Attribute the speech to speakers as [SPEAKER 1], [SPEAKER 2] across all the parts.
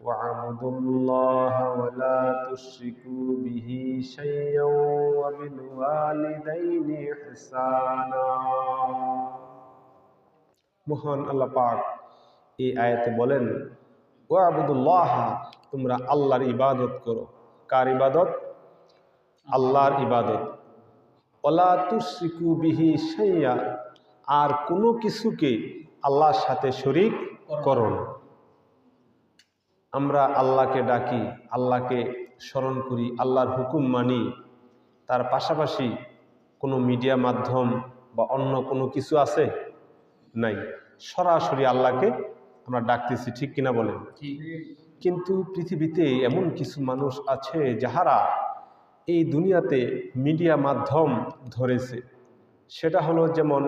[SPEAKER 1] واعبدوا الله ولا تشركوا به شيئا وبالوالدين إحسانا। মহান আল্লাহ পাক এই আয়াতে বলেন, ওয়াবুদুল্লাহ, তোমরা আল্লাহর ইবাদত করো। কার ইবাদত? আল্লাহর ইবাদত। ওয়ালা তুশরিকু বিহি শাইয়া, আর কোনো কিছুকে আল্লাহর সাথে শরীক করো না। আমরা আল্লাহকে ডাকি, আল্লাহকে স্মরণ করি, আল্লাহর হুকুম মানি, তার পাশাপাশি কোনো মিডিয়া মাধ্যম বা অন্য কোনো কিছু আছে? নাই। সরাসরি আল্লাহকে আমরা ডাকতেছি, ঠিক কিনা বলেন? কিন্তু পৃথিবীতে এমন কিছু মানুষ আছে যাহারা এই দুনিয়াতে মিডিয়া মাধ্যম ধরেছে। সেটা হলো, যেমন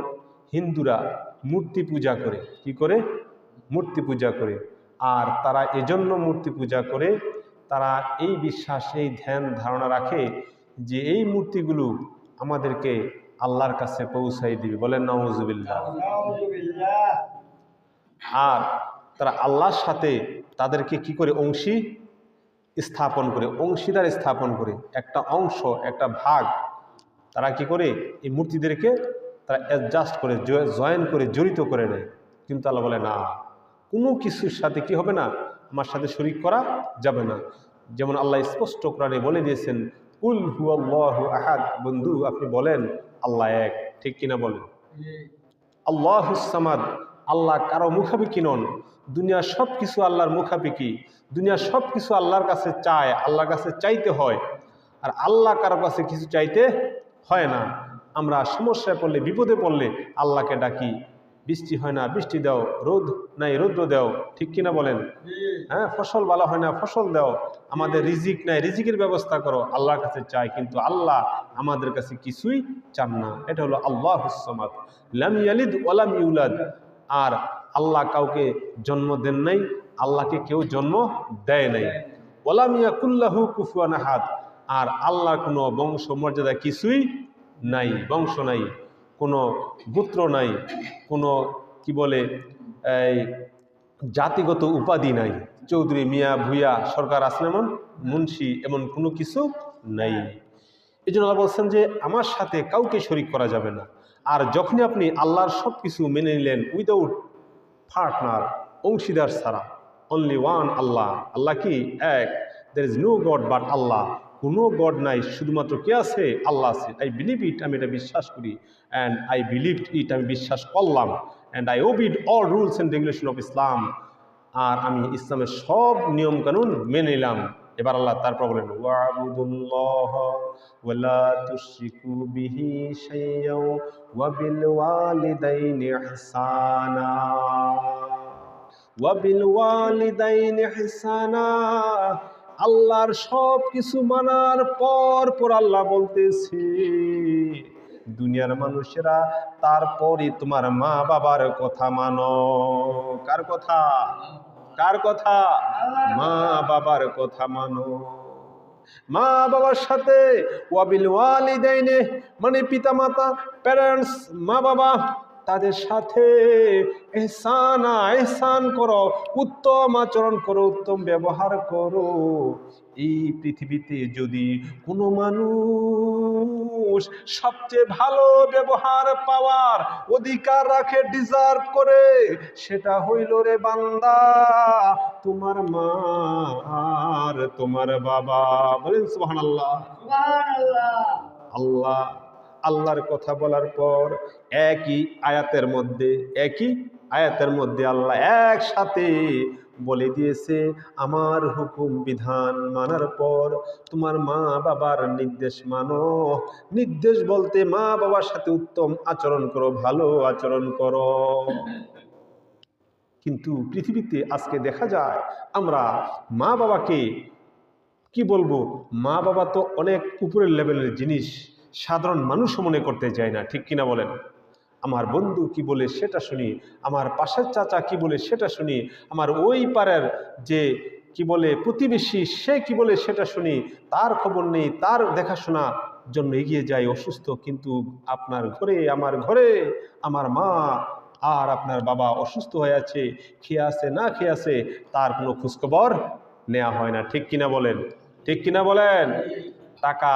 [SPEAKER 1] হিন্দুরা মূর্তি পূজা করে। কি করে? মূর্তি পূজা করে। আর তারা এজন্য মূর্তি পূজা করে, তারা এই বিশ্বাস, এই ধ্যান ধারণা রাখে যে এই মূর্তিগুলো আমাদেরকে আল্লাহর কাছে পৌঁছাই দিবে। বলেন নাউজুবিল্লাহ। আর তারা আল্লাহর সাথে তাদেরকে কি করে? অংশী স্থাপন করে, অংশীদার স্থাপন করে, একটা অংশ, একটা ভাগ তারা কি করে? এই মূর্তিদেরকে তারা অ্যাডজাস্ট করে, জয়েন করে, জড়িত করে নেয়। কিন্তু আল্লাহ বলে না, কোনো কিছুর সাথে কি হবে না, আমার সাথে শরীক করা যাবে না। যেমন আল্লাহ স্পষ্ট কোরআনে বলে দিয়েছেন, কুল হুয়াল্লাহু আহাদ, বন্ধু আপনি বলেন আল্লাহ এক, ঠিক কিনা বলেন? আল্লাহুস সামাদ, আল্লাহ কারো মুখাপেক্ষি নন। দুনিয়ার সব কিছু আল্লাহর মুখাপেক্ষি। দুনিয়ার সব কিছু আল্লাহর কাছে চায়, আল্লাহর কাছে চাইতে হয়। আর আল্লাহ কারো কাছে কিছু চাইতে হয় না। আমরা সমস্যায় পড়লে, বিপদে পড়লে আল্লাহকে ডাকি। বৃষ্টি হয় না, বৃষ্টি দাও। রোদ নাই, রৌদ্র দাও, ঠিক কিনা বলেন? হ্যাঁ, ফসল ভালো হয় না, ফসল দাও। আমাদের রিজিক নাই, রিজিকের ব্যবস্থা করো। আল্লাহর কাছে চাই, কিন্তু আল্লাহ আমাদের কাছে কিছুই চান না। এটা হলো আল্লাহুস সামাদ, লাম ইয়ালিদ ওয়া লাম ইউলাদ। আর আল্লাহ কাউকে জন্ম দেন নাই, আল্লাহকে কেউ জন্ম দেয় নাই। ওয়া লাম ইয়াকুল লাহু কুফুয়ান আহাদ, আর আল্লাহর কোনো বংশ মর্যাদা কিছুই নাই, বংশ নাই, কোনো গোত্র নাই, কোনো কি বলে এই জাতিগত উপাধি নাই। চৌধুরী, মিয়া, ভুইয়া, সরকার আসলে এমন মুন্সি, এমন কোনো কিছু নাই। এই জন্য আল্লাহ বলছেন যে আমার সাথে কাউকে শরীক করা যাবে না। আর যখনই আপনি আল্লাহর সব কিছু মেনে নিলেন উইদাউট পার্টনার, অংশীদার ছাড়া, অনলি ওয়ান আল্লাহ, আল্লাহ কি এক, there is no god but Allah, কোনো গড নাই, শুধুমাত্র কে আছে? আল্লাহ আছে। আই বিলিভ ইট, আমি এটা বিশ্বাস করি, অ্যান্ড আই বিলিভ ইট, আমি বিশ্বাস করলাম, and I obeyed all rules and regulation of Islam, আর আমি ইসলামের সব নিয়ম কানুন মেনে নিলাম। এবার আল্লাহ তারপর বলেন, ওয়াবুদুল্লাহ ওয়ালা তুশরিকু বিহি শাইয়্যা ওয়া বিল ওয়ালিদাইনি ইহসানা, ওয়া বিল ওয়ালিদাইনি ইহসানা। আল্লাহর সব কিছু মানার পর আল্লাহ বলতেছে, দুনিয়ার মানুষেরা তারপরে তোমার মা বাবার কথা মানো। কার কথা? কার কথা? মা বাবার কথা মানো। মা বাবার সাথে ওয়াবিল ওয়ালিদাইনে, মানে পিতা মাতা, প্যারেন্টস, মা বাবা, তাদের সাথে ইহসানা, ইহসান করো, উত্তম আচরণ করো, উত্তম ব্যবহার করো। এই পৃথিবীতে যদি কোনো মানুষ সবচেয়ে ভালো ব্যবহার পাওয়ার অধিকার রাখে, ডিজার্ভ করে, সেটা হইল রে বান্দা তোমার মা আর তোমার বাবা। বলেন সুবহানাল্লাহ। আল্লাহ আল্লাহর কথা বলার পর একই আয়াতের মধ্যে আল্লাহ একসাথে বলে দিয়েছে, আমার হুকুম বিধান মানার পর তোমার মা বাবার নির্দেশ মানো। নির্দেশ বলতে মা বাবার সাথে উত্তম আচরণ করো, ভালো আচরণ করো। কিন্তু পৃথিবীতে আজকে দেখা যায় আমরা মা বাবাকে কি বলবো, মা বাবা তো অনেক উপরের লেভেলের জিনিস, সাধারণ মানুষও মনে করতে যায় না, ঠিক কিনা বলেন? আমার বন্ধু কি বলে সেটা শুনি, আমার পাশের চাচা কি বলে সেটা শুনি, আমার ওই পাড়ার যে কি বলে প্রতিবেশী সে কি বলে সেটা শুনি, তার খবর নেই, তার দেখাশোনা জন্য এগিয়ে যায় অসুস্থ। কিন্তু আপনার ঘরে, আমার ঘরে আমার মা আর আপনার বাবা অসুস্থ হয়ে আছে, খেয়ে আছে না খেয়ে আছে, তার কোনো খোঁজখবর নেওয়া হয় না। ঠিক কিনা বলেন? ঠিক কিনা বলেন? টাকা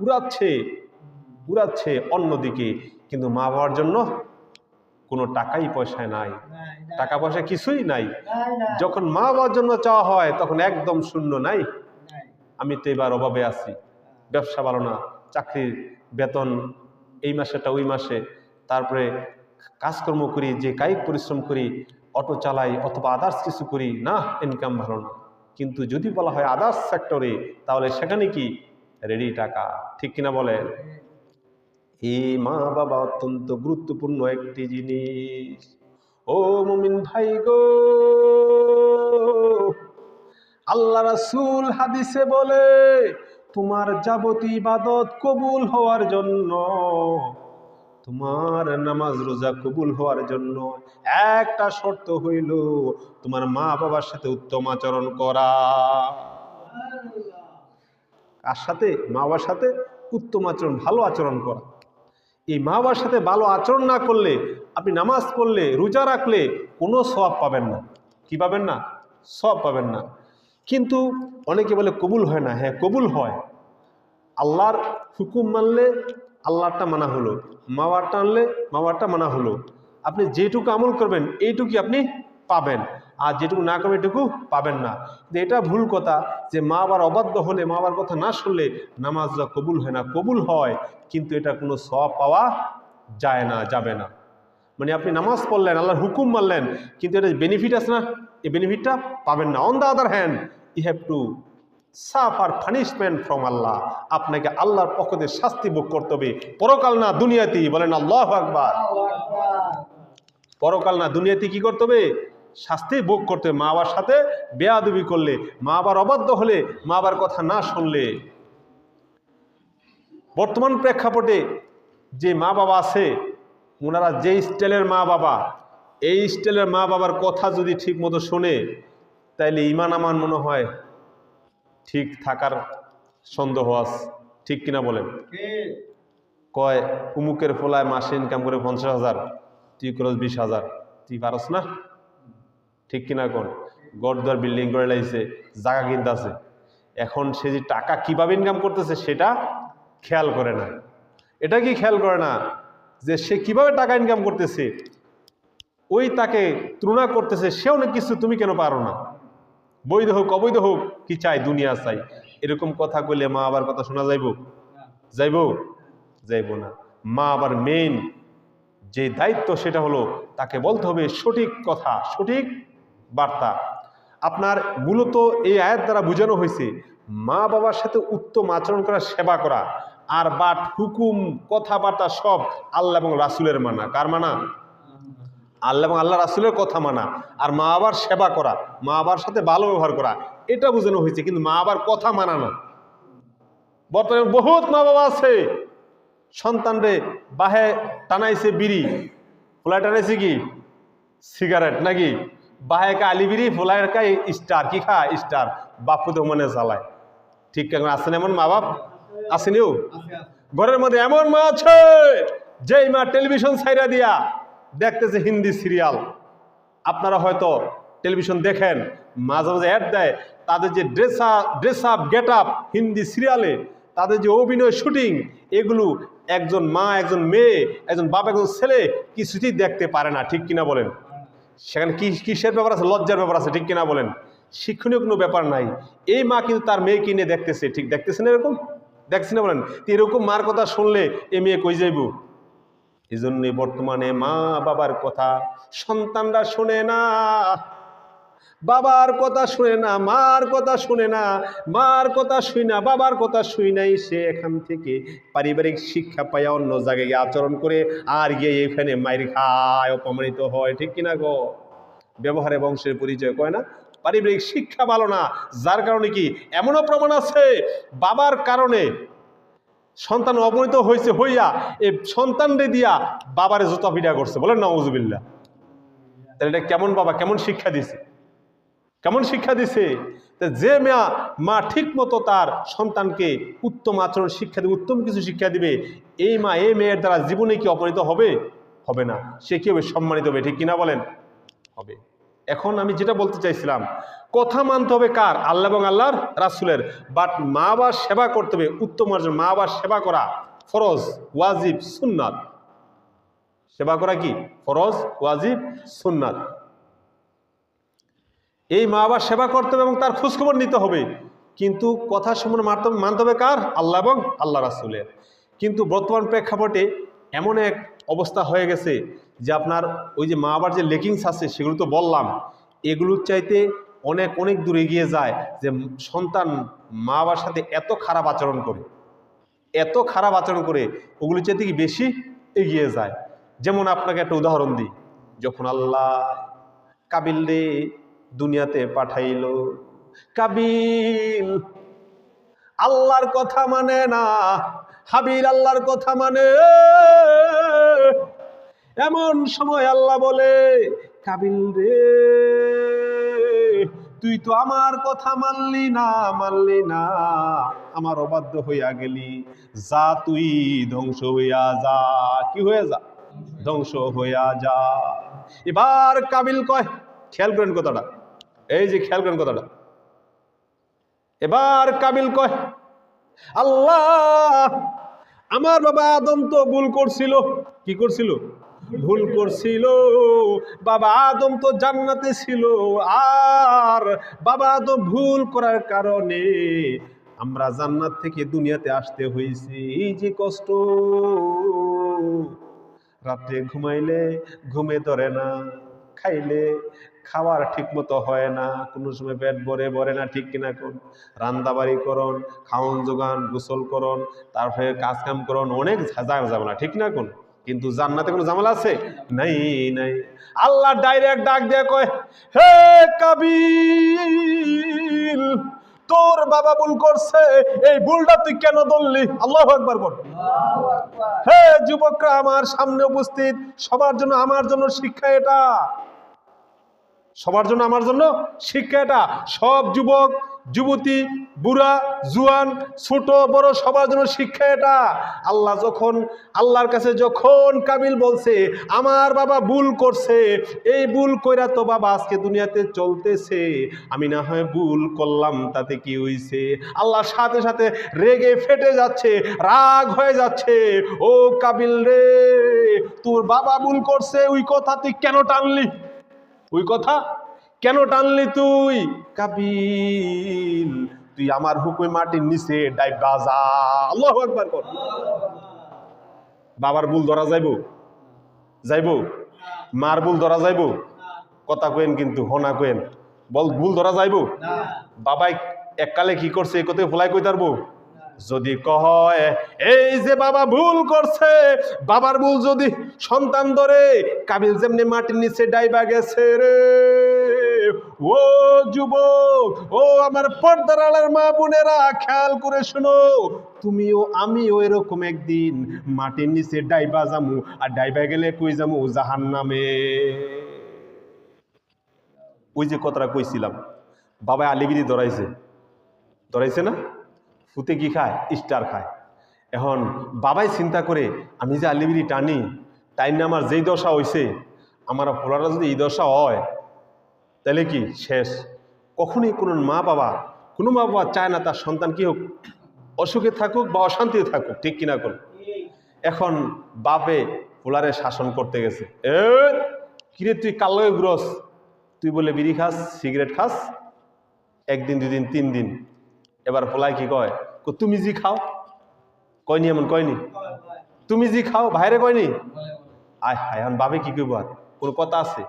[SPEAKER 1] উড়াচ্ছে উড়াচ্ছে অন্যদিকে, কিন্তু মা বাবার জন্য কোনো টাকাই পয়সা নাই, টাকা পয়সা কিছুই নাই। যখন মা বাবার জন্য চাওয়া হয় তখন একদম শূন্য, নাই, আমি তো এবার অভাবে আছি, ব্যবসা ভালো না, চাকরির বেতন এই মাসেটা ওই মাসে, তারপরে কাজকর্ম করি, যে কায়িক পরিশ্রম করি, অটো চালাই অথবা আদার্স কিছু করি, না ইনকাম ভালো না। কিন্তু যদি বলা হয় আদার্স সেক্টরে, তাহলে সেখানে কি রেডি টাকা। ঠিক কিনা বলেন? এই মা বাবা অত্যন্ত গুরুত্বপূর্ণ একটি জিনিস। ও মুমিন ভাই গো, আল্লাহ রাসূল হাদিসে বলে, তোমার যাবতীয় ইবাদত কবুল হওয়ার জন্য, তোমার নামাজ রোজা কবুল হওয়ার জন্য একটা শর্ত হইল তোমার মা বাবার সাথে উত্তম আচরণ করা। কার সাথে? মা বাবার সাথে উত্তম আচরণ, ভালো আচরণ করা। এই মা বাবার সাথে ভালো আচরণ না করলে, আপনি নামাজ পড়লে, রোজা রাখলে কোনো সওয়াব পাবেন না। কি পাবেন না? সওয়াব পাবেন না। কিন্তু অনেকে বলে কবুল হয় না। হ্যাঁ, কবুল হয়। আল্লাহর হুকুম মানলে আল্লাহরটা মানা হলো, মা বাবারটা আনলে মা বাবারটা মানা হলো। আপনি যেটুকু আমল করবেন এইটুকুই আপনি পাবেন, আর যেটুকু না করবেন এটুকু পাবেন না। কিন্তু এটা ভুল কথা যে মা বাবার অবাধ্য হলে, মা বাবার কথা না শুনলে নামাজটা কবুল হয় না। কবুল হয়, কিন্তু এটা কোনো সওয়াব পাওয়া যায় না, যাবে না। মানে আপনি নামাজ পড়লেন, আল্লাহর হুকুম মানলেন, কিন্তু এটা বেনিফিট আছে না, এই বেনিফিটটা পাবেন না। On the other hand, you have to suffer punishment from Allah. আপনাকে আল্লাহর পক্ষ থেকে শাস্তি ভোগ করতে হবে, পরকাল না দুনিয়াতেই। বলেন আল্লাহু আকবার। পরকাল না দুনিয়াতে কি করতে হবে? শাস্তি ভোগ করতে হবে। মা বাবার সাথে বেয়াদবি করলে, মা বাবার অবাধ্য হলে, মা বাবার কথা না শুনলে। বর্তমান প্রেক্ষাপটে যে মা বাবা আছে, ওনারা যে স্টাইলের মা বাবা, এই স্টাইলের মা বাবার কথা যদি ঠিক মতো শোনে, তাইলে ইমান আমার মনে হয় ঠিক থাকার সন্দেহ আছে। ঠিক কিনা বলেন? কয় উমুকের ফোলায় মাসে ইনকাম করে 50,000, তুই করস 20,000, তুই পারস না? ঠিক কিনা কোন? গড়দুয়ার বিল্ডিং করে লাইছে, জায়গা কিনতে আছে, এখন সে যে টাকা কিভাবে ইনকাম করতেছে সেটা খেয়াল করে না। এটা কি খেয়াল করে না যে সে কিভাবে টাকা ইনকাম করতেছে, ওই তাকে তুলনা করতেছে, সে অনেক কিছু, তুমি কেন পারো না? বৈধ হোক অবৈধ হোক, কি চাই? দুনিয়া চাই। এরকম কথা কইলে মা আবার কথা শোনা যাইব? যাইব? যাইব না। মা আবার মেইন যে দায়িত্ব, সেটা হলো তাকে বলতে হবে সঠিক কথা, সঠিক বার্তা। আপনার মূলত এই আয়াত দ্বারা বোঝানো হয়েছে মা বাবার সাথে উত্তম আচরণ করা, সেবা করা, আর বাট হুকুম কথাবার্তা সব আল্লাহ এবং রাসূলের মানা। কার মানা? আল্লাহ এবং আল্লাহ রাসূলের কথা মানা, আর মা বাবার সেবা করা, মা বাবার সাথে ভালো ব্যবহার করা, এটা বোঝানো হয়েছে, কিন্তু মা বাবার কথা মানা না। বর্তমানে বহুত মা বাবা আছে, সন্তানরে বাহে টানাইছে বিড়ি, ফোলায় টানাইছে কি সিগারেট, নাকি বাহে কা আলি বিড়ি, ফোলায় কা স্টার, কি খা স্টার, বাপু তো মনে চালায়। ঠিক কেমন আছেন এমন মা বাপ? আসেনিও? ঘরের মধ্যে এমন মা আছে যেই মা টেলিভিশন ছাইরা দিয়া দেখতেছে হিন্দি সিরিয়াল। আপনারা হয়তো টেলিভিশন দেখেন, মাঝে মাঝে অ্যাড দেয়, তাদের যে dress up get up Hindi সিরিয়ালে, তাদের যে অভিনয় শুটিং, এগুলো একজন মা, একজন মেয়ে, একজন বাবা, একজন ছেলে কিছুতেই দেখতে পারে না। ঠিক কিনা বলেন? সেখানে কিসের ব্যাপার আছে? লজ্জার ব্যাপার আছে। ঠিক কিনা বলেন? শিক্ষণীয় কোনো ব্যাপার নাই। এই মা কিন্তু তার মেয়েকে নিয়ে দেখতেছে, ঠিক দেখতেছেন? এরকম দেখছি না বলেন? এরকম মার কথা শুনলে এ মেয়ে কই যাইব? এই জন্যে বর্তমানে মা বাবার কথা সন্তানরা শোনে না, বাবার কথা শুনে না, মার কথা শুনে না, মার কথা শুই না, বাবার কথা শুই নাই, সে এখান থেকে পারিবারিক শিক্ষা পাইয়া অন্য জায়গায় গিয়ে আচরণ করে, আর গিয়ে এখানে মায়ের খায়, অপমানিত হয়। ঠিক কিনা গো? ব্যবহারে বংশের পরিচয় কয় না? পারিবারিক শিক্ষা ভালো না, যার কারণে কি এমনও প্রমাণ আছে বাবার কারণে সন্তান অপমানিত হয়েছে, হইয়া এই সন্তানরে দিয়া বাবারে জুতা পিটা করছে। বলেন নাউজুবিল্লাহ। তাহলে এটা কেমন বাবা, কেমন শিক্ষা দিছে? কেমন শিক্ষা দিছে? যে মা ঠিক মতো তার সন্তানকে উত্তম আচরণ শিক্ষা দিবে, উত্তম কিছু শিক্ষা দিবে, এই মা এই মেয়ের দ্বারা জীবনে কি অপমানিত হবে? হবে না। সে কি হবে? সম্মানিত হবে। ঠিক কিনা বলেন? হবে। এখন আমি যেটা বলতে চাইছিলাম, কথা মানতে হবে কার? আল্লাহ এবং আল্লাহর রাসূলের। বাট মা বাবার সেবা করতে হবে উত্তম মার্জন। মা বাবার সেবা করা ফরজ, ওয়াজিব, সুন্নাত। সেবা করা কি? ফরজ, ওয়াজিব, সুন্নাত। এই মা বাবার সেবা করতে হবে এবং তার খোঁজখবর নিতে হবে, কিন্তু কথা সম্পূর্ণ মানতে হবে কার? আল্লাহ এবং আল্লাহ রাসূলের। কিন্তু বর্তমান প্রেক্ষাপটে এমন এক অবস্থা হয়ে গেছে যে আপনার ওই যে মা বাবার যে লেকিংস আছে সেগুলো তো বললাম, এগুলোর চাইতে অনেক অনেক দূর এগিয়ে যায় যে সন্তান মা বাবার সাথে এত খারাপ আচরণ করে, এত খারাপ আচরণ করে, ওগুলোর চাইতে কি বেশি এগিয়ে যায়। যেমন আপনাকে একটা উদাহরণ দিই, যখন আল্লাহ কাবিল রে দুনিয়াতে পাঠাইল, কাবিল আল্লাহর কথা মানে না, হাবিল আল্লাহর কথা মানে। এমন সময় আল্লাহ বলে, কাবিল রে তুই তো আমার কথা মানলি না, আমার অবাধ্য হইয়া গেলি, যা তুই ধ্বংস হইয়া যা। কি হয়ে যা? ধ্বংস হইয়া যা। এবার কাবিল কয়, খেয়াল করেন কথাটা, এই যে খেয়াল করেন কথাটা, এবার কাবিল কয়, আল্লাহ আমার বাবা আদম তো ভুল করছিল। কি করছিল? ভুল করছিল। বাবা আদম তো জান্নাতে ছিল, আর বাবা আদম ভুল করার কারণে আমরা জান্নাত থেকে দুনিয়াতে আসতে হয়েছে। এই যে কষ্ট, রাত্রে ঘুমাইলে ঘুমে ধরে না, খাইলে খাবার ঠিক মতো হয় না, কোনো সময় পেট ভরে না, ঠিক কিনা কোন? রান্দাবাড়ি করন, খাওয়ন যোগান, গোসল করন, তারপরে কাজ কাম করন, অনেক ঝামেলা, ঠিক না কোন? কিন্তু জান্নাতে কোনো ঝামেলা আছে? নাই। আল্লাহ ডাইরেক্ট ডাক দিয়ে কয়, হে কাবিল, তোর বাবা ভুল করছে, এই ভুলটা তুই কেন ধরলি? আল্লাহু আকবার বল। হে যুবকরা আমার সামনে উপস্থিত, সবার জন্য আমার জন্য শিক্ষা এটা, সবার জন্য আমার জন্য শিক্ষা এটা। সব যুবক যুবতী, বুড়া জুয়ান, ছোট বড়, সবার জন্য শিক্ষা এটা। আল্লাহ যখন আল্লাহর কাছে যখন কাবিল বলছে আমার বাবা ভুল করছে, এই ভুল কইরা তো বাবা আজকে দুনিয়াতে চলতেছে, আমি না হয় ভুল করলাম, তাতে কি হইছে? আল্লাহ সাথে সাথে রেগে ফেটে যাচ্ছে, রাগ হয়ে যাচ্ছে, ও কাবিল রে তোর বাবা ভুল করছে, ওই কথা তুই কেন টানলি? ওই কথা কেন টানলি তুই? কাবিল তুই আমার হুকুমে মাটির নিচে ডাইবা যা। আল্লাহু আকবার কর। বাবার ভুল ধরা যাইব? মার ভুল ধরা যাইব? কথা কইন কিন্তু, হনা কইন, বল ভুল ধরা যাইব? বাবাই এককালে কি করছে এই কথাকে ভুলাই কই তারবো? যদি কয় এই যে বাবা ভুল করছে, বাবার ভুল যদি সন্তান ধরে, কাবিল যেমনি মাটির নিচে ডাইবা গেছে রে, ও যুবক, ও আমার পর্দার আড়ালের মা বোনেরা, খেয়াল করে শোনো, তুমিও আমিও এরকম একদিন মাটির নিচে ডাইবা যামু, আর ডাইবা গেলে কই যামু? জাহান্নামে। ওই যে কথাটা কইছিলাম, বাবা আলিগিরি ধরাইছে না? ফুতে কি খায়? স্টার খায়। এখন বাবাই চিন্তা করে, আমি যে আলিবিরি টানি, তাই না আমার যেই দশা হয়েছে, আমার ফোলাটা যদি এই দশা হয় তাহলে কি শেষ। কখনোই কোনো মা বাবা চায় না তার সন্তান কি হোক, অসুখে থাকুক বা অশান্তিতে থাকুক, ঠিক কিনা কোন? এখন বাপে ফোলারে শাসন করতে গেছে, কিরে তুই কালো গ্রস, তুই বলে বিড়ি খাস, সিগারেট খাস, একদিন দুদিন 3 দিন। এবার ফোলায় কি কয়, তুমি জি খাও, কয়নি? এমন কয়নি? তুমি জি খাও, ভাইরে কয়নি? আয় হায়, এখন বাবে কি কইব? আর কোন কথা আছে?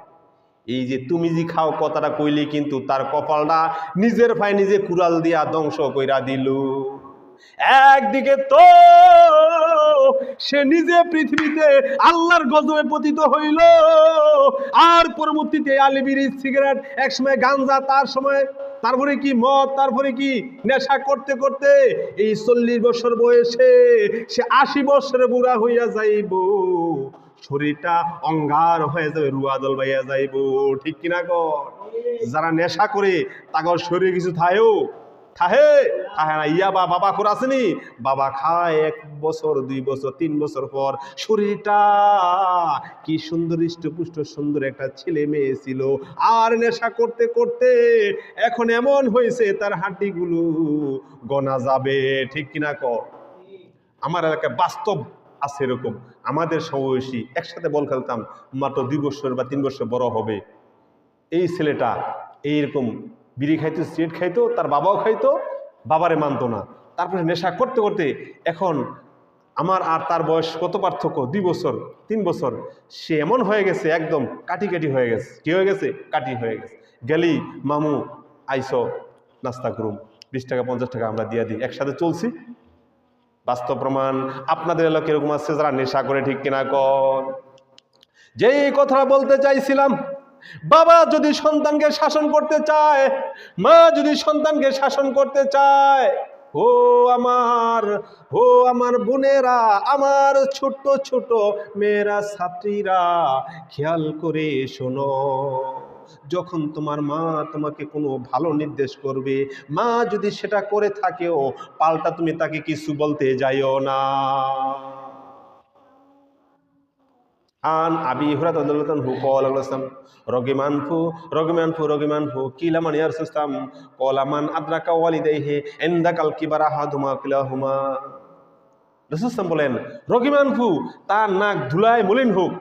[SPEAKER 1] এই যে তুমি জি খাও কথাটা কইলে কিন্তু তার কপালটা নিজের ভাই নিজে কুড়াল দিয়া ধ্বংস কইরা দিল। একদিকে তো সে নিজে পৃথিবীতে আল্লাহর গজবে পতিত হইল, আর পরবর্তীতে আলিবিড়ি, সিগারেট, একসময় গাঞ্জা, তারপরে কি মদ, তারপরে কি নেশা করতে করতে এই 40 বছর বয়সে সে 80 বছরে বুড়া হইয়া যাইব, শরীরটা অঙ্গার হয়ে যাবে, রুয়াদল বাইয়া যাইব, ঠিক কিনা কর? যারা নেশা করে তাদের শরীরে কিছু থায়ও থাহে থাহে না। ইয়া বাবা করে আসেনি, বাবা খায় 1 বছর 2 বছর 3 বছর পর শরীরটা কি সুন্দর হৃষ্টপুষ্ট সুন্দর একটা ছেলে মেয়ে ছিল, আর নেশা করতে করতে এখন এমন হয়েছে তার হাড্ডিগুলো গনা যাবে। ঠিক কিনা ক? আমার এলাকায় বাস্তব আছে এরকম। আমাদের সমবয়সী একসাথে বল খেলতাম, মাত্র 2 বছর বা 3 বছর বড় হবে, এই ছেলেটা এইরকম বিড়ি খাইতো, সিগারেট খাইতো, তার বাবাও খাইতো, বাবারে মানতো না। তারপরে নেশা করতে করতে এখন আমার আর তার বয়স কত পার্থক্য, 2 বছর 3 বছর, সে এমন হয়ে গেছে একদম কাটি কাটি হয়ে গেছে। কি হয়ে গেছে? কাটি হয়ে গেছে। গেলি মামু আইসো নাস্তা করুম, 20 টাকা 50 টাকা আমরা দিয়ে দিই, একসাথে চলছি। বাস্তব প্রমাণ। আপনাদের এলাকা এরকম আছে যারা নেশা করে। ঠিক কিনা কন? যেই কথা বলতে চাইছিলাম, বাবা যদি সন্তানকে শাসন করতে চায়, মা যদি সন্তানকে শাসন করতে চায়, ও আমার ও আমার বোনেরা, আমার ছোট ছোট মেয়েরা, ছাত্রীরা, খেয়াল করে শোনো। যখন তোমার মা তোমাকে কোনো ভালো নির্দেশ করবে, মা যদি সেটা করে থাকেও, পাল্টা তুমি তাকে কিছু বলতে যাইও না। আন আবি হুরায়রা রাদিয়াল্লাহু আনহু ক্বালা রগিমানফু কিলা মান ইয়া রাসূলুল্লাহ ক্বালা মান আদরাকা ওয়ালিদাইহি ইনদাকাল কিবারা আহাদুমা কিলাহুমা। রাসূলুল্লাহ বলেন, রগিমানফু, তার নাক ধুলায় মলিন হোক।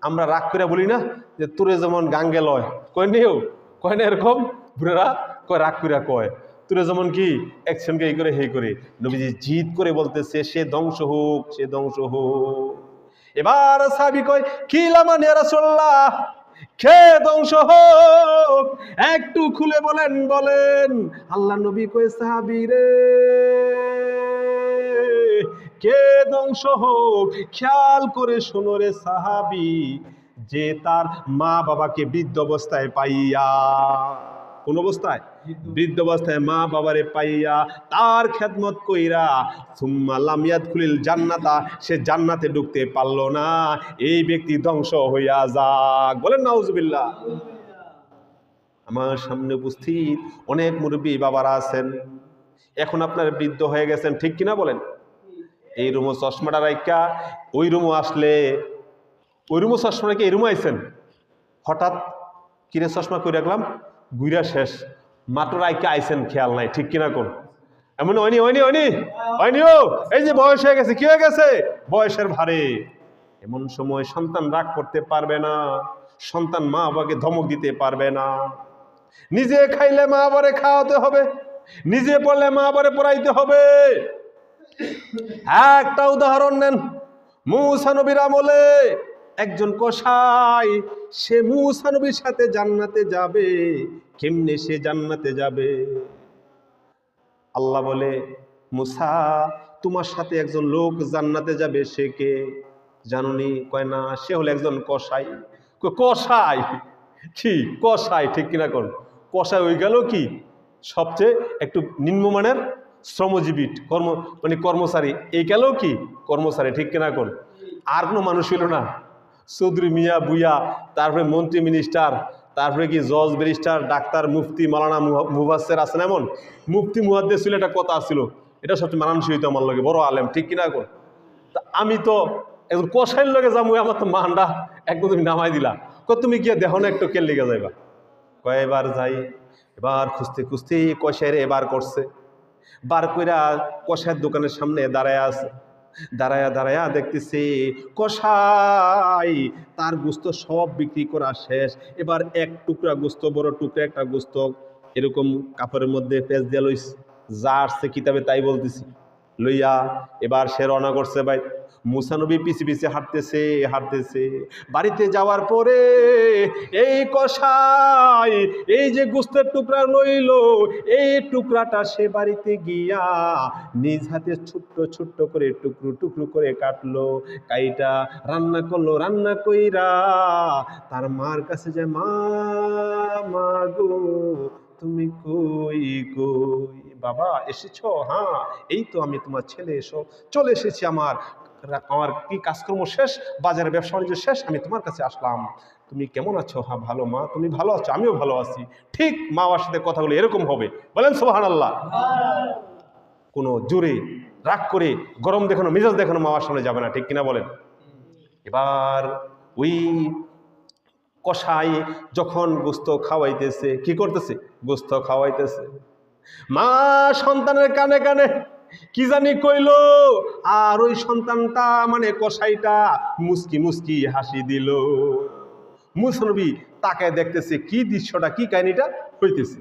[SPEAKER 1] আমরা রাগ করে বলি না যে তোরে যেমন গাঙ্গে লয়, কয় নিও, কয় না এরকম বুড়ারা কয়, রাগ করে কয় তোরে যেমন কি একশনকে এই করে হে করে। নবীজি জিদ করে বলতেছে সে ধ্বংস হোক, সে ধ্বংস হোক। এবার সাহাবী কয় কি লামান ইয়া রাসূলুল্লাহ, কে ধ্বংস হোক, একটু খুলে বলেন বলেন। আল্লাহ নবী কয় সাহাবী রে, কে ধ্বংস হোক, খেয়াল করে শোনো রে সাহাবী, যে তার মা বাবাকে বৃদ্ধ অবস্থায় পাইয়া, কোন অবস্থায়? বৃদ্ধ অবস্থায় মা বাবারে পাইয়া তার খেদমত কইরা সুম্মা লাম ইয়াদখুলিল জান্নাতা, সে জান্নাতে ঢুকতে পারলো না, এই ব্যক্তি ধ্বংস হইয়া যাক। বলেন নাউজুবিল্লাহ। আমার সামনে উপস্থিত অনেক মুরব্বী বাবারা আছেন, এখন আপনার বৃদ্ধ হয়ে গেছেন। ঠিক কিনা বলেন? এই রুমো চশমাটা রাইকা ওই রুমও আসলে, ওই রুমও চশমা রেখে এই রুমও আইছেন, হঠাৎ কিরে চশমা করে রাখলাম, গুইরা শেষ, মাত্র রাইকা আইছেন, খেয়াল নাই। ঠিক কিনা কোন? এমন হয়নি হয়নি হয়নি হয়নি ও, এই যে বয়স হয়ে গেছে, কি হয়ে গেছে? বয়সের ভারে। এমন সময় সন্তান রাগ করতে পারবে না, সন্তান মা বাবাকে ধমক দিতে পারবে না। নিজে খাইলে মা বাবারে খাওয়াতে হবে, নিজে পড়লে মা বাবারে পড়াইতে হবে। একটা উদাহরণ নেন, মূসা নবীর আমলে একজন কসাই, সে মূসা নবীর সাথে জান্নাতে যাবে। কেমনে সে জান্নাতে যাবে? আল্লাহ বলে, মূসা তোমার সাথে একজন লোক জান্নাতে যাবে, সে কে জানুনি? কয় না, সে হলো একজন কসাই। কসাই? কি কসাই? ঠিক কিনা কোন? কসাই হয়ে গেল কি সবচেয়ে একটু নিম্নমানের শ্রমজীবী কর্মচারী, এই গেল কি কর্মচারী। ঠিক কিনা কোন? আর কোনো মানুষ হইল না। চৌধুরী মিয়া বুইয়া, তারপরে মন্ত্রী মিনিস্টার, তারপরে কি জজ ব্যারিস্টার ডাক্তার মুফতি মাওলানা মুফাসসির আছেন। এমন মুফতি মুহাদ্দিস ছিল, একটা কথা ছিল, এটা সবচেয়ে মানানসই হইতো আমার লগে, বড় আলেম। ঠিক কিনা কোন? তা আমি তো একজন কসাইয়ের লগে যাবো, আমার তো মানটা একদম তুমি নামাই দিলা। তুমি গিয়ে দেখো না একটু কেল লেগে যাইবা। কয়েকবার যাই, এবার খুঁজতে খুঁজতে কসাইরে এবার করছে, বার কইরা কসাইয়ের দোকানের সামনে দাঁড়ায় আছে। দাঁড়ায়া দাঁড়ায়া দেখতেছি কসাই তার গোস্ত সব বিক্রি করা শেষ। এবার এক টুকরা গোস্ত, বড় টুকরা একটা গোস্ত এরকম কাপড়ের মধ্যে পেঁচ দিয়ে লইস, যা আসছে কিতাবে তাই বলতেছি, লইয়া এবার সে রওনা করছে। ভাই মূসা নবী পিছে পিছে হাঁটতেছে হাঁটতেছে। বাড়িতে যাওয়ার পরে এই কসাই এই যে গোস্তের টুকরা লইল, এই টুকরাটা সে বাড়িতে গিয়া নিজ হাতে ছোট্ট ছোট্ট করে টুকরো টুকরো করে কাটলো, কাইটা রান্না করলো। রান্না কইরা তার মার কাছে যায়, মা মা গো তুমি কই কই? বাবা এসেছো? হ্যাঁ এই তো আমি তোমার ছেলে, এসো চলে এসেছি আমার আমার কি কাজকর্ম শেষ, বাজারে ব্যবসা বাণিজ্য শেষ, আমি তোমার কাছে আসলাম, তুমি কেমন আছো? হ্যাঁ ভালো মা, তুমি ভালো আছো? আমিও ভালো আছি। ঠিক মা বাবার সাথে কথাগুলো এরকম হবে, বলেন সুবহানাল্লাহ। কোনো জোরে রাগ করে গরম দেখানো, মেজাজ দেখানো মা বাবার সামনে যাবে না, ঠিক কিনা বলেন? এবার ওই কসাই যখন গোস্ত খাওয়াইতেছে, কি করতেছে? গোস্ত খাওয়াইতেছে। মা সন্তানের কানে কানে কি জানি কইল, আর ওই সন্তানটা মানে কসাইটা মুস্কি মুস্কি হাসি দিল। মুসা নবী তাকে দেখতেছে কি দৃশ্যটা, কি কাহিনীটা হইতেছে।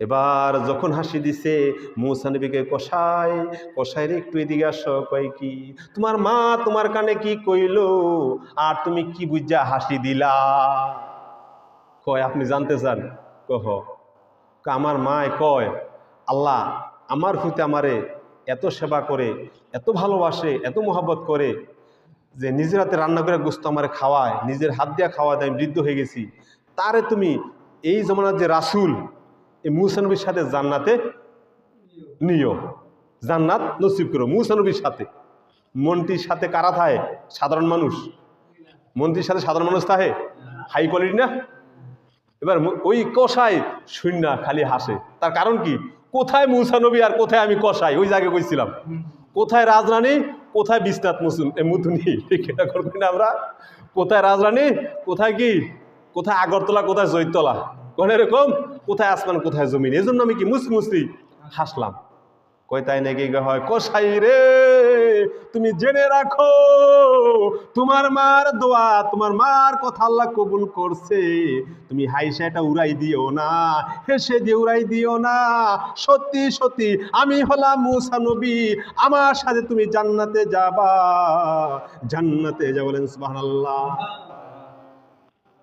[SPEAKER 1] এবার যখন হাসি দিছে, মুসা নবীকে কসাই রে একটু এদিকে আসো, কয় কি তোমার মা তোমার কানে কি কইল, আর তুমি কি বুঝা হাসি দিলা? কয় আপনি জানতে চান? কহ আমার মায় কয় আল্লাহ আমার প্রতি আমারে এত সেবা করে, এত ভালোবাসে, এত মোহাব্বত করে যে নিজের হাতে রান্না করে গোস্ত আমারে খাওয়ায়, নিজের হাত দিয়া খাওয়ায়, আমি বৃদ্ধ হয়ে গেছি, তারে তুমি এই জমানার যে রাসূল এই মুসা নবীর সাথে জান্নাতে নিও, জান্নাত নসিব করো মুসা নবীর সাথে। মন্ত্রীর সাথে কারা থাকে? সাধারণ মানুষ। মন্ত্রীর সাথে সাধারণ মানুষ থাকে, হাই কোয়ালিটি না? এবার ওই কসাই শূন্য খালি হাসে। তার কারণ কি? কোথায় মুসা নবী আর কোথায় আমি কসাই? ওই জায়গায় কইছিলাম কোথায় রাজরানী, কোথায় বিশ্বনাথ মুতুনি, ঠিক এটা করবি না আমরা? কোথায় রাজরানী, কোথায় কি, কোথায় আগরতলা, কোথায় জয়তলা, কোন এরকম, কোথায় আসমান, কোথায় জমিন। এই জন্য আমি কি মুসি হাসলাম। কই তাই নাকি? হয় কসাই রে তুমি জেনে রাখো, তোমার মার দোয়া, তোমার মার কথা আল্লাহ কবুল করছে। তুমি হাইসা এটা উড়াই দিও না, হেসে দিয়ে উড়াই দিও না। সত্যি সত্যি আমি হলাম মুসা নবী, আমার সাথে তুমি জান্নাতে যাবা, জান্নাতে যা। বলেন সুবহানাল্লাহ।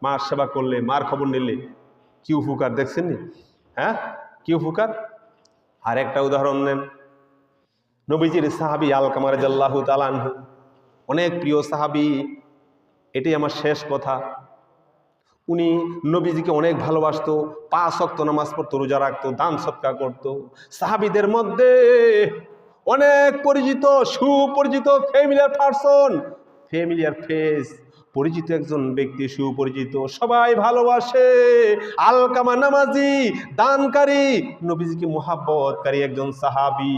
[SPEAKER 1] মার সেবা করলে, মার খবর নিলে কি উপকার দেখছেন নি? হ্যাঁ কি উপকার। আর একটা উদাহরণ নেন, নবীজির সাহাবী আলকামা রাদিয়াল্লাহু তাআলা আনহু, অনেক প্রিয় সাহাবী। এটাই আমার শেষ কথা। উনি নবীজিকে অনেক ভালোবাসতো, 5 ওয়াক্ত নামাজ পড়তো, রোজা রাখতো, দান সদকা করতো। সাহাবীদের মধ্যে অনেক পরিচিত, সুপরিচিত, ফ্যামিলিয়ার পারসন, ফ্যামিলিয়ার ফেস, পরিচিত একজন ব্যক্তি, সুপরিচিত, সবাই ভালোবাসে। আলকামা নামাজি, দানকারী, নবীজিকে মুহাব্বতকারী একজন সাহাবী।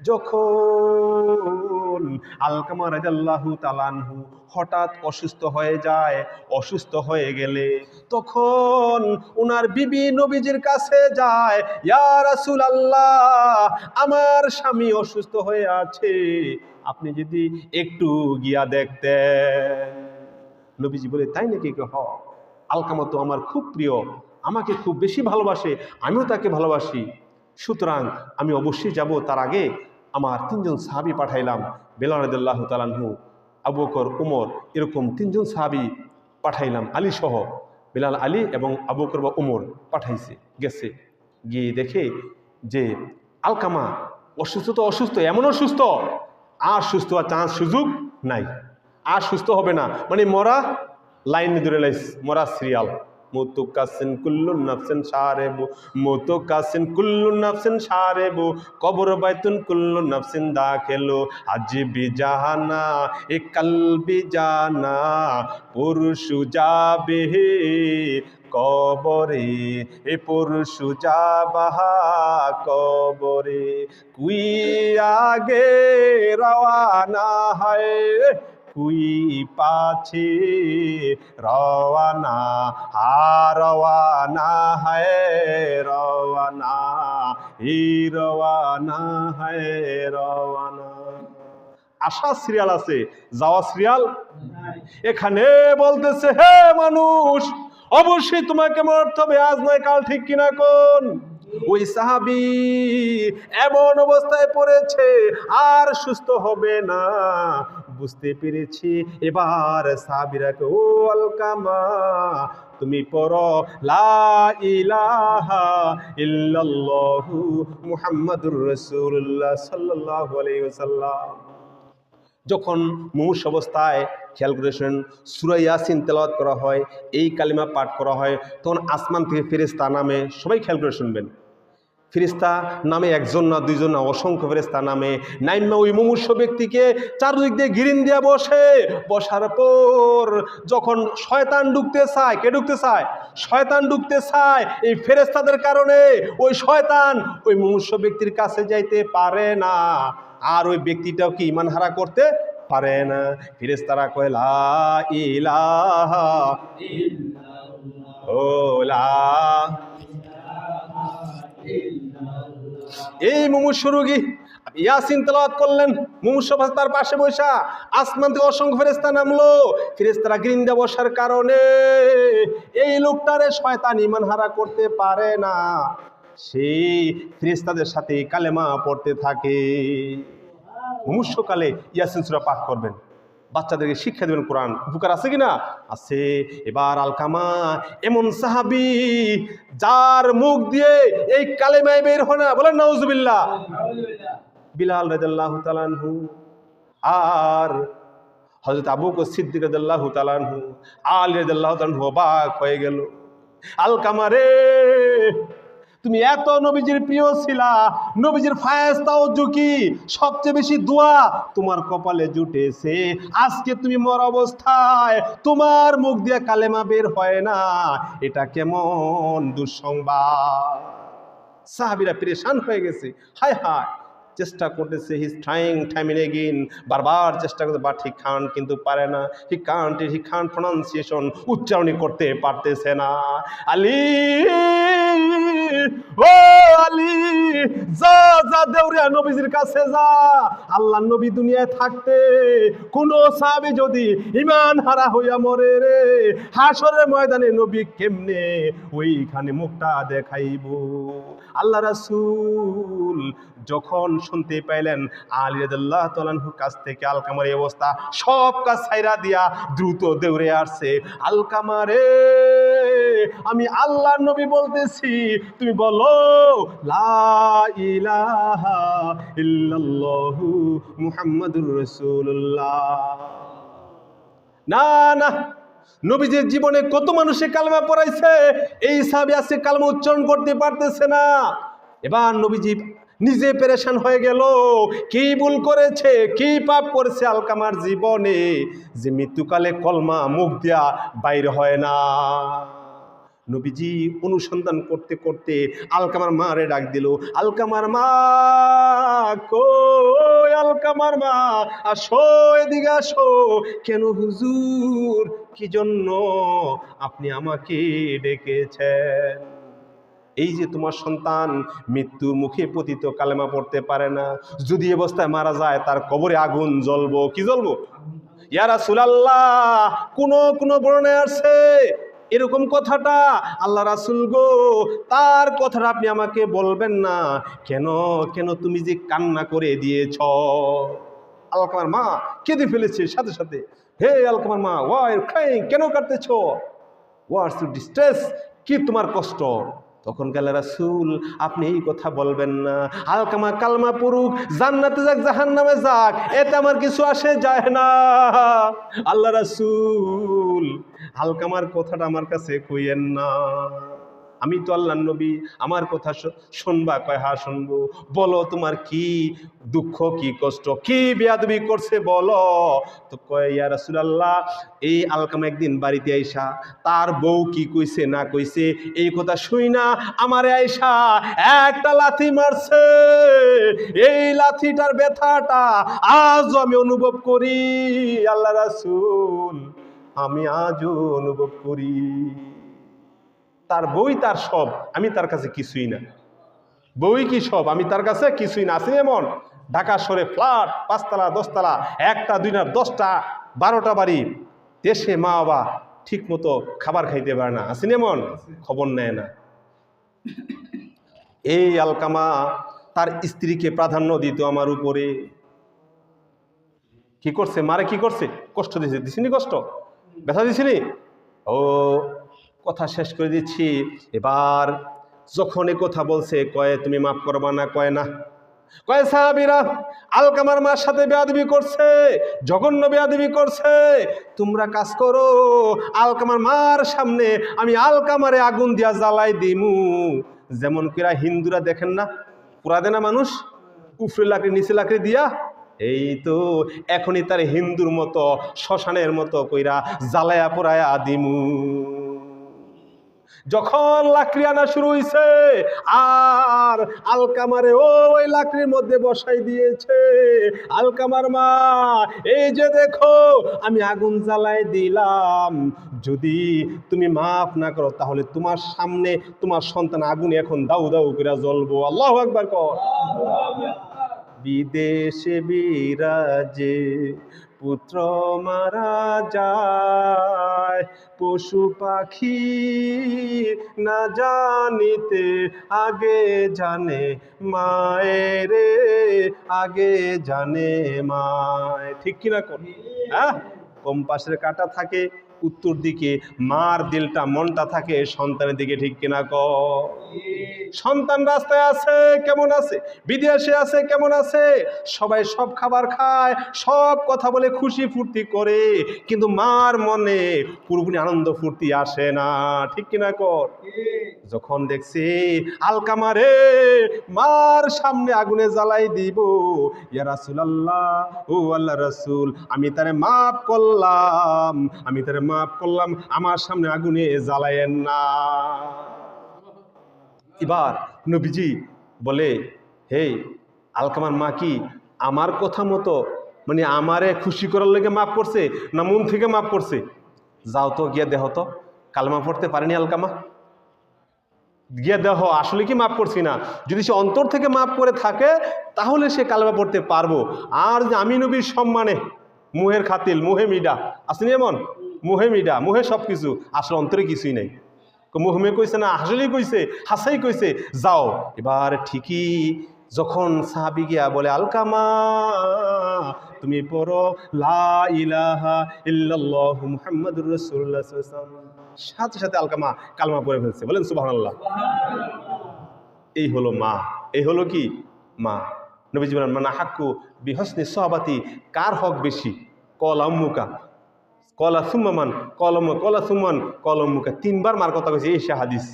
[SPEAKER 1] যখন আলকামা রাদিয়াল্লাহু তাআলা আনহু হঠাৎ অসুস্থ হয়ে যায়, অসুস্থ হয়ে গেলে তখন ওনার বিবি নবীজির কাছে যায়, ইয়া রাসূলুল্লাহ আমার স্বামী অসুস্থ হয়ে আছে, আপনি যদি একটু গিয়া দেখতেন। নবীজি বলে তাই নাকি? আলকামা তো আমার খুব প্রিয়, আমাকে খুব বেশি ভালোবাসে, আমিও তাকে ভালোবাসি, সুতরাং আমি অবশ্যই যাব। তার আগে আমার 3 জন সাহাবী পাঠাইলাম, বেলাল রাদিয়াল্লাহু তাআলা আনহু, আবু বকর, উমর, এরকম 3 জন সাহাবী পাঠাইলাম, আলী সহ। বেলাল, আলী এবং আবু বকর বা উমর পাঠাইছে, গেছে, গিয়ে দেখে যে আলকামা অসুস্থ, তো অসুস্থ, এমন অসুস্থ আর সুস্থ হওয়ার চান্স সুযোগ নাই, আর সুস্থ হবে না, মানে মরা লাইন ধরে লাইস, মরা সিরিয়াল। মতো কাসিন কুল্লুন নাফসিন সারেবু, মতো কাসিন কুল্লুন নাফসিন সারেবু, কবর বাইতুন কুল্লুন নাফসিন দাখিলু, আজ বি জাহানা এ কাল বি জানা, পরশু যাবে কবরে, এ পরশু যাবা কবরে, কুই আগে রওয়ানা হয়, কুই পাছে রওয়ানা, রওয়ানা হয় রওয়ানা, ই রওয়ানা হয় রওয়ানা। আসা সিরিয়াল আছে, যাওয়া সিরিয়াল এখানে বলতেছে, হে মানুষ অবশ্যই তোমাকে মরতে হবে, আজ নয় কাল, ঠিক কিনা কোন? ওই সাহাবী এমন অবস্থায় পড়েছে আর সুস্থ হবে না, বুঝতে পেরেছি। এবার সাহাবীরাকে, ও আলকামা তুমি পড়ো লা ইলাহা ইল্লাল্লাহু মুহাম্মাদুর রাসূলুল্লাহ সাল্লাল্লাহু আলাইহি ওয়াসাল্লাম। যখন মুমূর্ষ অবস্থায়, খেয়াল করে শুনেন, সূরা ইয়াসিন তেলাওয়াত করা হয়, এই কালিমা পাঠ করা হয়, তখন আসমান থেকে ফেরেশতা নামে, সবাই খেয়াল করে শুনবেন। ফেরেশতা নামে একজন না দুইজন না, অসংখ্য ফেরেশতা নামে নাইমা ওই মুমূর্ষু ব্যক্তিকে চারদিক দিয়ে ঘিরিন দিয়ে বসার পর যখন শয়তান ঢুকতে চায়, কে ঢুকতে চায়? শয়তান ঢুকতে চায়। এই ফেরেশতাদের কারণে ওই শয়তান ওই মুমূর্ষু ব্যক্তির কাছে যাইতে পারে না, আর ওই ব্যক্তিটাও কি ঈমান হারা করতে পারে না। ফেরেশতারা কয় লা ইলাহা ইল্লাল্লাহ, ও লা। এই মুমূর্ষু রোগী ইয়াসিন তেলাওয়াত করলেন, মুমূর্ষু তার পাশে বসা, আসমান থেকে অসংখ্য ফেরেশতা নামলো। ফেরেশতারা গৃন্দা বসার কারণে এই লোকটারে শয়তান ঈমান হারা করতে পারে না, সেই ফেরেশতাদের সাথে কালেমা পড়তে থাকে। মুমূর্ষুকালে ইয়াসিন সূরা পাঠ করবেন, বাচ্চাদেরকে শিক্ষা দেবেন কোরআন। উপকার আছে কিনা? আছে। এবার আলকামা এমন সাহাবী যার মুখ দিয়ে এই কালেমায় বের হয় না, বলেন নাউজুবিল্লাহ। বিলাল রাদিয়াল্লাহু তাআলা আনহু আর হযরত আবু বকর সিদ্দিক রাদিয়াল্লাহু তাআলা আনহু, আলী রাদিয়াল্লাহু তাআলা আনহু অবাক হয়ে গেল। আলকামা রে, তুমি এত নবীজির প্রিয় ছিলা, নবীজির ফায়েস্তাও জুকি সবচেয়ে বেশি দোয়া তোমার কপালে জুটেছে, আজকে তুমি মর অবস্থায় তোমার মুখ দিয়ে কালেমা বের হয় না, এটা কেমন দুঃসংবাদ। সাহাবীরা পেরেশান হয়ে গেছে। হায় হায়, চেষ্টা করতেছে, he is trying time and again, বারবার চেষ্টা করতে, বাট হি কান্ট, কিন্তু পারে না। হি কান্ট প্রনাউন্সিয়েশন, উচ্চারণ করতে পারতেছে না। আলী, ও আলী, যা যা দেউরিয়া নবীজির কাছে যা। আল্লাহর নবী দুনিয়ায় থাকতে কোন সাহাবী যদি ঈমান হারা হইয়া মরে রে, হাসরের ময়দানে নবী কেমনে ওইখানে মুখটা দেখাইব। আল্লাহ রাসূল যখন শুনতে পাইলেন আলী রাদিয়াল্লাহু তাআলা আনহুর কাছ থেকে আলকামার এই অবস্থা, সব কাজ ছাইরা দিয়া দ্রুত দৌড়ে আসছে। আলকামা রে, আমি আল্লাহর নবী বলতেছি, তুমি বলো লা ইলাহা ইল্লাল্লাহু মুহাম্মাদুর রাসূলুল্লাহ। না না, নবীজির জীবনে কত মানুষে কালেমা পড়াইছে, এই সাহাবী আজকে কালেমা উচ্চারণ করতে পারতেছে না। এবার নবীজি নিজে পেরেশান হয়ে গেল, কি ভুল করেছে, কি পাপ করেছে আলকামার জীবনে যে মৃত্যুকালে কলমা মুখ দিয়া বাইর হয় না। নবীজি অনুসন্ধান করতে করতে আলকামার মারে ডাক দিল, আলকামার মা কই, আলকামার মা আসো, এদিকে আসো। কেন হুজুর, কি জন্য আপনি আমাকে ডেকেছেন? এই যে তোমার সন্তান মৃত্যুর মুখে পতিত, কালেমা পড়তে পারে না, যদি এ অবস্থায় মারা যায় তার কবরে আগুন জ্বলবো। কি জ্বলবো? ইয়া রাসূলুল্লাহ, কোন বর্ণনায় আছে এরকম কথাটা, আল্লাহ রাসূল গো, তার কথাটা আপনি আমাকে বলবেন না কেন? কেন তুমি যে কান্না করে দিয়েছ? আলকামার মা কেঁদে ফেলেছে সাথে সাথে। হে আলকামার মা, ওয়াই ইউ ক্রাইং, কেন কাঁদতেছ? হোয়াটস ইউর ডিস্ট্রেস, কি তোমার কষ্ট? তখন আল্লাহ রাসূল, আপনি এই কথা বলবেন না। আলকামা কালমা পড়ুক, জান্নাতে যাক জাহান্নামে যাক, এতে আমার কিছু আসে যায় না। আল্লাহ রাসূল, আলকামার কথাটা আমার কাছে কইয়েন না, আমি তো আল্লাহর নবী, আমার কথা শুনবা? কয় হ্যাঁ শুনবো। বলো তোমার কি দুঃখ, কি কষ্ট, কি বেয়াদবি করছে বলো। তো কয় ইয়া রাসূলুল্লাহ, এই আলকামা একদিন বাড়িতে আইসা তার বউ কি কইছে না কইছে এই কথা শুই না আমারে আইসা একটা লাথি মারছে, এই লাথিটার ব্যথাটা আজও আমি অনুভব করি। আল্লাহ রাসূল, আমি আজও অনুভব করি। তার বই তার সব, আমি তার কাছে কিছুই না। বই কি সব, আমি তার কাছে কিছুই না। আছে এমন ঢাকা শহরে ফ্ল্যাট 5 তলা 10 তলা, 1টা 2টা 10টা 12টা বাড়ি, দেশে মা বাবা ঠিক মতো খাবার খাইতে পারে না। আছে এমন, খবর নেয় না। এই আলকামা তার স্ত্রীকে প্রাধান্য দিত আমার উপরে। কি করছে? মারে কি করছে? কষ্ট দিয়েছে। দিছিনি কষ্ট? ব্যথা দিছিনি? ও কথা শেষ করে দিচ্ছি। এবার যখন এ কথা বলছে, কয়ে তুমি মাফ করবা না? কয় না। কয় সাহাবীরা আলকামার মার সাথে বেয়াদবি করছে, জঘন্য বেয়াদবি করছে, তোমরা কাজ করো, আলকামার মার সামনে আমি আলকামারে আগুন দিয়া জ্বালাই দিমু, যেমন কিরা হিন্দুরা দেখেন না পুরা দেনা মানুষ উপরে লাকড়ি নিচে লাকড়ি দিয়া, এই তো এখনই তার হিন্দুর মতো শ্মশানের মতো কইরা জ্বালায়া পোড়ায়া দিমু। যখন লাকড়ি আনা শুরু হয়েছে আর আলকামারে ওই লাকড়ির মধ্যে বসাই দিয়েছে, আলকামার মা এই যে দেখো আমি আগুন জ্বালাই দিলাম, যদি তুমি মাফ না করো তাহলে তোমার সামনে তোমার সন্তান আগুনে এখন দাউ দাউ করে জ্বলবো। আল্লাহু আকবার কর। বিদেশে বিরাজে পুত্র মারা যায়, পশু পাখি না জানিতে আগে জানে মায়েরে, আগে জানে মায়। ঠিক কিনা কোন? হ্যাঁ, কম্পাসের কাঁটা থাকে উত্তর দিকে, মার দিলটা মনটা থাকে সন্তানের দিকে। ঠিক কিনা ক? সন্তান রাস্তায় আছে কেমন আছে, বিদেশে আছে কেমন আছে, সবাই সব খাবার খায়, সব কথা বলে খুশি ফুর্তি করে, কিন্তু মার মনে পুরোপুরি আনন্দ ফুর্তি আসে না। ঠিক কিনা কর? যখন দেখছি আলকামারে মার সামনে আগুনে জ্বালাই দিব, ইয়া রাসূলুল্লাহ, ও আল্লাহ রাসূল, আমি তারে মাফ করলাম, আমি তারে মাফ করলাম, আমার সামনে আগুনে জ্বালায়েন না। এবার নবীজি বলে, হে আলকামার মা কি আমার কথা মতো মানে আমারে খুশি করার লেগে মাফ করছে না মন থেকে মাফ করছে? যাও তো গিয়ে দেহ তো কালমা পড়তে পারেনি আলকামা, গিয়ে দেহ আসলে কি মাফ করছি না। যদি সে অন্তর থেকে মাফ করে থাকে তাহলে সে কালমা পড়তে পারবো। আর যে আমি নবীর সম্মানে মুহের খাতিল, মুহে মিডা আসেনি, এমন মুহে মিডা, মুহে সব কিছু, আসলে অন্তরে কিছুই নাই। মুহমে কইছে না আসলেই কইছে, হাসাই কইছে, যাও। এবার ঠিকই যখন সাহাবী গিয়া বলে আলকামা তুমি পড়ো লা ইলাহা ইল্লাল্লাহু মুহাম্মাদুর রাসূলুল্লাহ সাল্লাল্লাহু আলাইহি ওয়াসাল্লাম, সাথে সাথে আলকামা কালমা পড়ে ফেলছে। বলেন সুবহানাল্লাহ। এই হলো মা, এই হলো কি মা। নবীজি বলেন মানা হাক্কু বিহসনি সাহাবাতি, কার হক বেশি? কল আম্মুকা, কলা সুম্মান, কলম কলা সুম্মান কলমুকা, তিনবার মার কথা কইছে। এই সে হাদিস,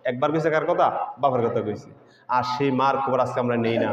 [SPEAKER 1] একবার কইছে কার কথা? বাবার কথা কইছে। আর সেই মার খবর আজকে আমরা নেই না।